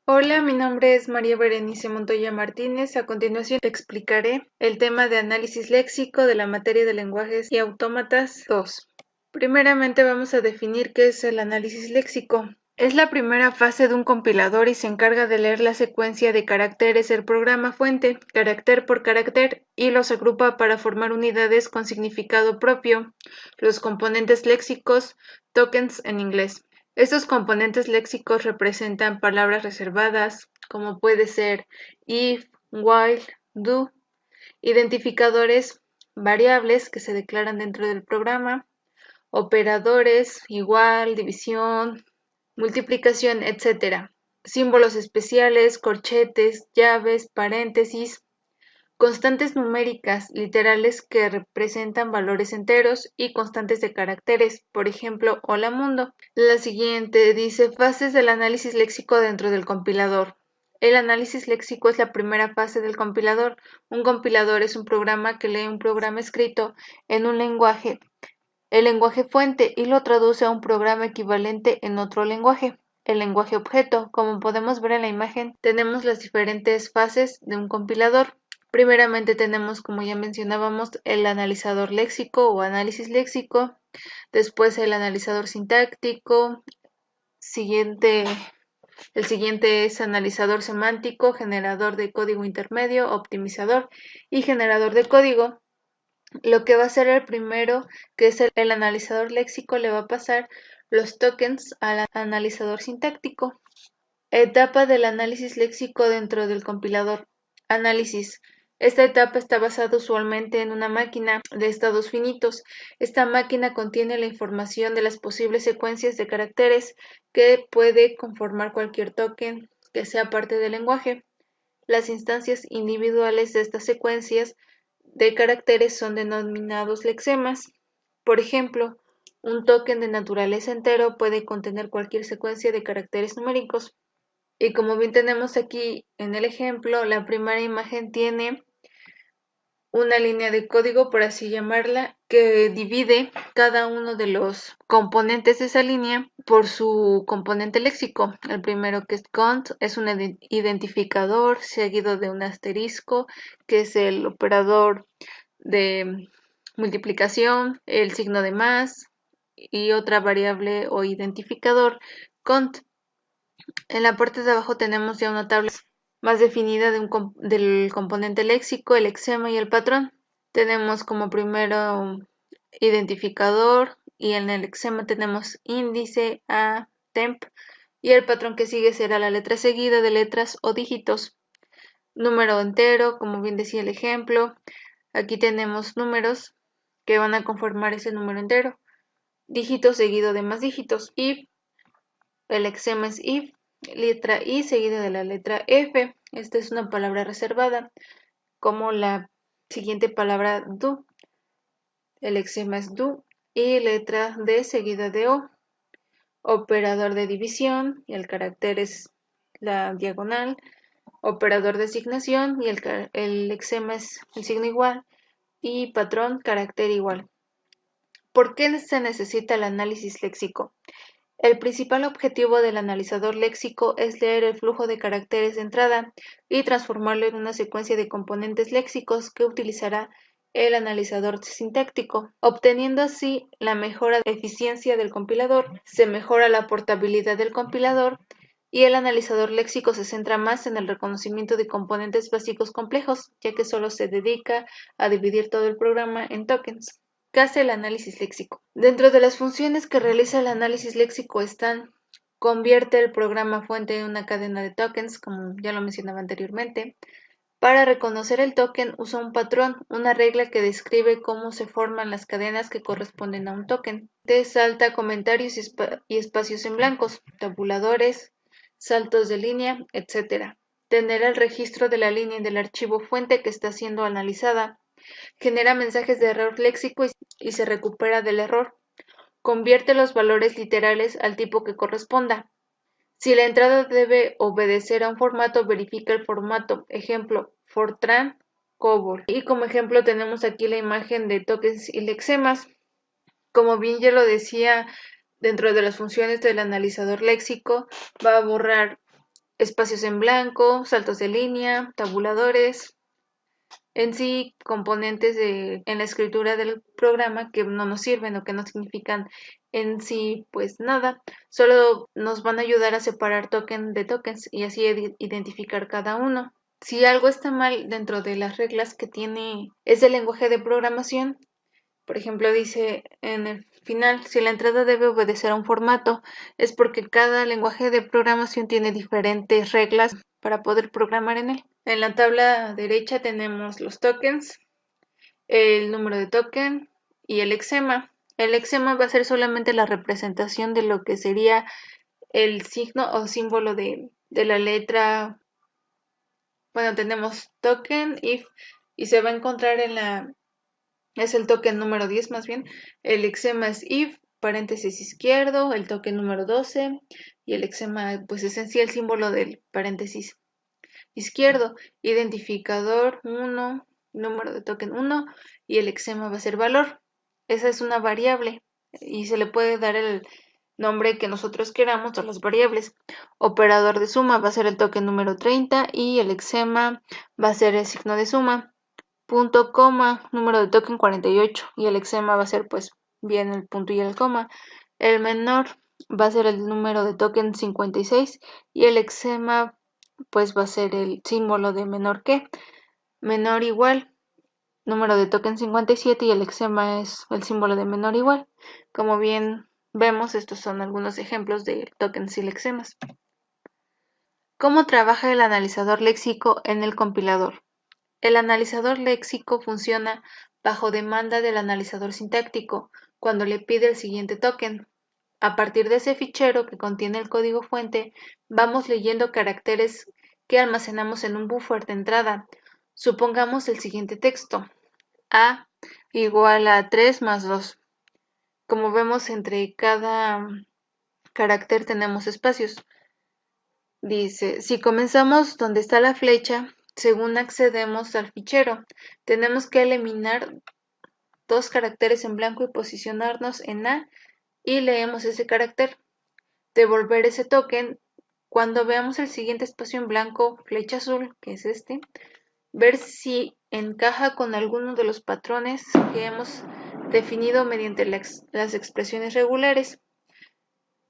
Hola, mi nombre es María Berenice Montoya Martínez. A continuación te explicaré el tema de análisis léxico de la materia de lenguajes y autómatas 2. Primeramente vamos a definir qué es el análisis léxico. Es la primera fase de un compilador y se encarga de leer la secuencia de caracteres del programa fuente, carácter por carácter, y los agrupa para formar unidades con significado propio, los componentes léxicos, tokens en inglés. Estos componentes léxicos representan palabras reservadas, como puede ser if, while, do, identificadores, variables que se declaran dentro del programa, operadores, igual, división, multiplicación, etc. Símbolos especiales, corchetes, llaves, paréntesis, constantes numéricas literales que representan valores enteros y constantes de caracteres, por ejemplo, hola mundo. La siguiente dice fases del análisis léxico dentro del compilador. El análisis léxico es la primera fase del compilador. Un compilador es un programa que lee un programa escrito en un lenguaje, el lenguaje fuente, y lo traduce a un programa equivalente en otro lenguaje, el lenguaje objeto. Como podemos ver en la imagen, tenemos las diferentes fases de un compilador. Primeramente tenemos, como ya mencionábamos, el analizador léxico o análisis léxico, después el analizador sintáctico, el siguiente es analizador semántico, generador de código intermedio, optimizador y generador de código. Lo que va a ser el primero, que es el analizador léxico, le va a pasar los tokens al analizador sintáctico. Etapa del análisis léxico dentro del compilador. Análisis. Esta etapa está basada usualmente en una máquina de estados finitos. Esta máquina contiene la información de las posibles secuencias de caracteres que puede conformar cualquier token que sea parte del lenguaje. Las instancias individuales de estas secuencias de caracteres son denominados lexemas. Por ejemplo, un token de naturaleza entero puede contener cualquier secuencia de caracteres numéricos. Y como bien tenemos aquí en el ejemplo, la primera imagen tiene una línea de código, por así llamarla, que divide cada uno de los componentes de esa línea por su componente léxico. El primero, que es cont, es un identificador seguido de un asterisco, que es el operador de multiplicación, el signo de más y otra variable o identificador, cont. En la parte de abajo tenemos ya una tabla más definida del componente léxico, el lexema y el patrón. Tenemos como primero identificador y en el lexema tenemos índice, a, temp, y el patrón que sigue será la letra seguida de letras o dígitos. Número entero, como bien decía el ejemplo. Aquí tenemos números que van a conformar ese número entero. Dígito seguido de más dígitos. If, el lexema es if, letra I seguida de la letra F. Esta es una palabra reservada, como la siguiente palabra do. El lexema es do y letra D seguida de O. Operador de división y el carácter es la diagonal. Operador de asignación y el lexema es el signo igual. Y patrón, carácter igual. ¿Por qué se necesita el análisis léxico? El principal objetivo del analizador léxico es leer el flujo de caracteres de entrada y transformarlo en una secuencia de componentes léxicos que utilizará el analizador sintáctico. Obteniendo así la mejora de eficiencia del compilador, se mejora la portabilidad del compilador y el analizador léxico se centra más en el reconocimiento de componentes básicos complejos, ya que solo se dedica a dividir todo el programa en tokens. ¿Qué hace el análisis léxico? Dentro de las funciones que realiza el análisis léxico están: convierte el programa fuente en una cadena de tokens, como ya lo mencionaba anteriormente. Para reconocer el token usa un patrón, una regla que describe cómo se forman las cadenas que corresponden a un token. Salta comentarios y espacios en blancos, tabuladores, saltos de línea, etc. Tener el registro de la línea del archivo fuente que está siendo analizada. Genera mensajes de error léxico y se recupera del error. Convierte los valores literales al tipo que corresponda. Si la entrada debe obedecer a un formato, verifica el formato. Ejemplo, Fortran, COBOL. Y como ejemplo tenemos aquí la imagen de tokens y lexemas. Como bien ya lo decía, dentro de las funciones del analizador léxico, va a borrar espacios en blanco, saltos de línea, tabuladores, en sí componentes en la escritura del programa que no nos sirven o que no significan en sí pues nada, solo nos van a ayudar a separar token de tokens y así identificar cada uno. Si algo está mal dentro de las reglas que tiene ese lenguaje de programación, por ejemplo, dice en el final, si la entrada debe obedecer a un formato, es porque cada lenguaje de programación tiene diferentes reglas para poder programar en él. En la tabla derecha tenemos los tokens, el número de token y el lexema. El lexema va a ser solamente la representación de lo que sería el signo o símbolo de la letra. Bueno, tenemos token, if, y se va a encontrar es el token número 10 más bien. El lexema es if, paréntesis izquierdo, el token número 12 y el lexema pues es en sí el símbolo del paréntesis izquierdo, identificador 1, número de token 1 y el lexema va a ser valor. Esa es una variable y se le puede dar el nombre que nosotros queramos a las variables. Operador de suma va a ser el token número 30 y el lexema va a ser el signo de suma. Punto, coma, número de token 48 y el lexema va a ser pues bien el punto y el coma. El menor va a ser el número de token 56 y el lexema pues va a ser el símbolo de menor que. Menor igual, número de token 57 y el lexema es el símbolo de menor igual. Como bien vemos, estos son algunos ejemplos de tokens y lexemas. ¿Cómo trabaja el analizador léxico en el compilador? El analizador léxico funciona bajo demanda del analizador sintáctico cuando le pide el siguiente token. A partir de ese fichero que contiene el código fuente, vamos leyendo caracteres que almacenamos en un buffer de entrada. Supongamos el siguiente texto: A igual a 3 más 2. Como vemos, entre cada carácter tenemos espacios. Dice, si comenzamos donde está la flecha, según accedemos al fichero, tenemos que eliminar 2 caracteres en blanco y posicionarnos en A y leemos ese carácter. Devolver ese token cuando veamos el siguiente espacio en blanco, flecha azul, que es este, ver si encaja con alguno de los patrones que hemos definido mediante las expresiones regulares.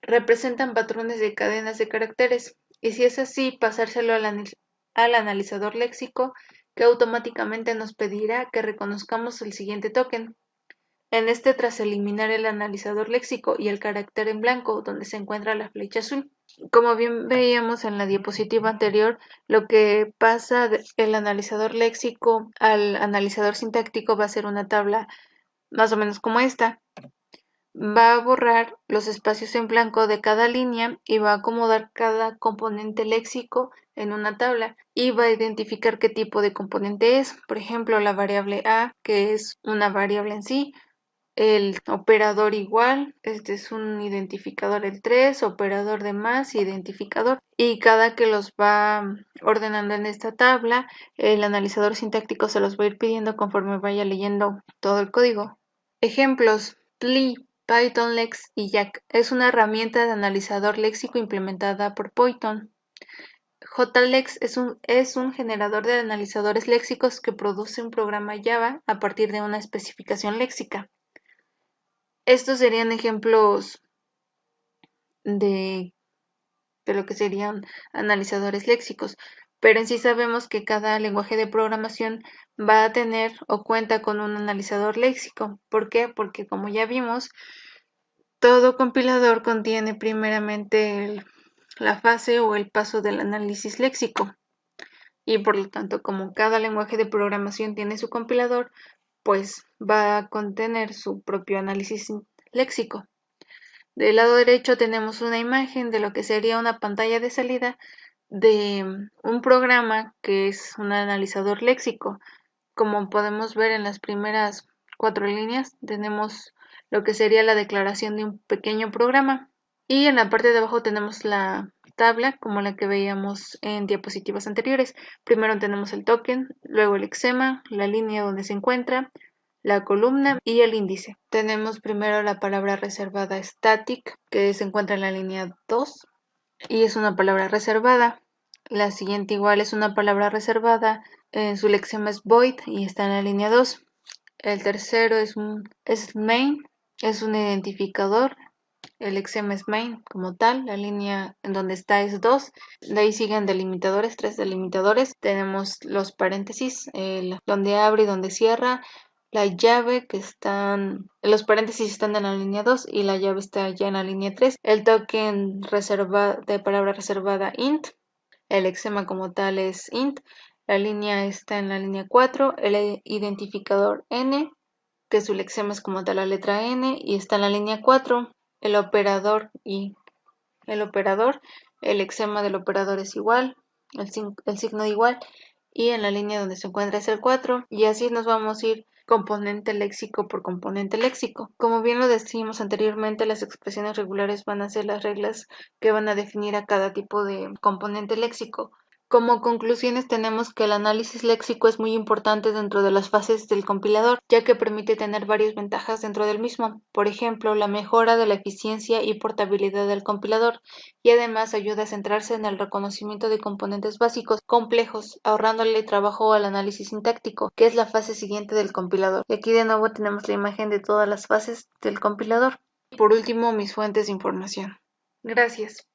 Representan patrones de cadenas de caracteres, y si es así, pasárselo al analizador léxico, que automáticamente nos pedirá que reconozcamos el siguiente token. En este, tras eliminar el analizador léxico y el carácter en blanco donde se encuentra la flecha azul. Como bien veíamos en la diapositiva anterior, lo que pasa del analizador léxico al analizador sintáctico va a ser una tabla más o menos como esta. Va a borrar los espacios en blanco de cada línea y va a acomodar cada componente léxico en una tabla y va a identificar qué tipo de componente es. Por ejemplo, la variable A, que es una variable en sí, el operador igual, este es un identificador, el 3, operador de más, identificador, y cada que los va ordenando en esta tabla, el analizador sintáctico se los va a ir pidiendo conforme vaya leyendo todo el código. Ejemplos: Pli, Pythonlex y Jack es una herramienta de analizador léxico implementada por Python. JLex es un generador de analizadores léxicos que produce un programa Java a partir de una especificación léxica. Estos serían ejemplos de lo que serían analizadores léxicos, pero en sí sabemos que cada lenguaje de programación va a tener o cuenta con un analizador léxico. ¿Por qué? Porque como ya vimos, todo compilador contiene primeramente la fase o el paso del análisis léxico. Y por lo tanto, como cada lenguaje de programación tiene su compilador, pues va a contener su propio análisis léxico. Del lado derecho tenemos una imagen de lo que sería una pantalla de salida de un programa que es un analizador léxico. Como podemos ver en las primeras 4 líneas, tenemos lo que sería la declaración de un pequeño programa. Y en la parte de abajo tenemos la tabla, como la que veíamos en diapositivas anteriores. Primero tenemos el token, luego el lexema, la línea donde se encuentra, la columna y el índice. Tenemos primero la palabra reservada static, que se encuentra en la línea 2 y es una palabra reservada. La siguiente igual es una palabra reservada, su lexema es void y está en la línea 2. El tercero es main, es un identificador. El lexema es main como tal, la línea en donde está es 2. De ahí siguen delimitadores, 3 delimitadores. Tenemos los paréntesis, donde abre y donde cierra. La llave los paréntesis están en la línea 2 y la llave está ya en la línea 3. El token de palabra reservada int. El lexema como tal es int. La línea está en la línea 4. El identificador n, que su lexema es como tal la letra n y está en la línea 4. El operador el lexema del operador es igual, el signo de igual, y en la línea donde se encuentra es el 4, y así nos vamos a ir componente léxico por componente léxico. Como bien lo decimos anteriormente, las expresiones regulares van a ser las reglas que van a definir a cada tipo de componente léxico. Como conclusiones tenemos que el análisis léxico es muy importante dentro de las fases del compilador, ya que permite tener varias ventajas dentro del mismo. Por ejemplo, la mejora de la eficiencia y portabilidad del compilador, y además ayuda a centrarse en el reconocimiento de componentes básicos complejos, ahorrándole trabajo al análisis sintáctico, que es la fase siguiente del compilador. Y aquí de nuevo tenemos la imagen de todas las fases del compilador. Y por último, mis fuentes de información. Gracias.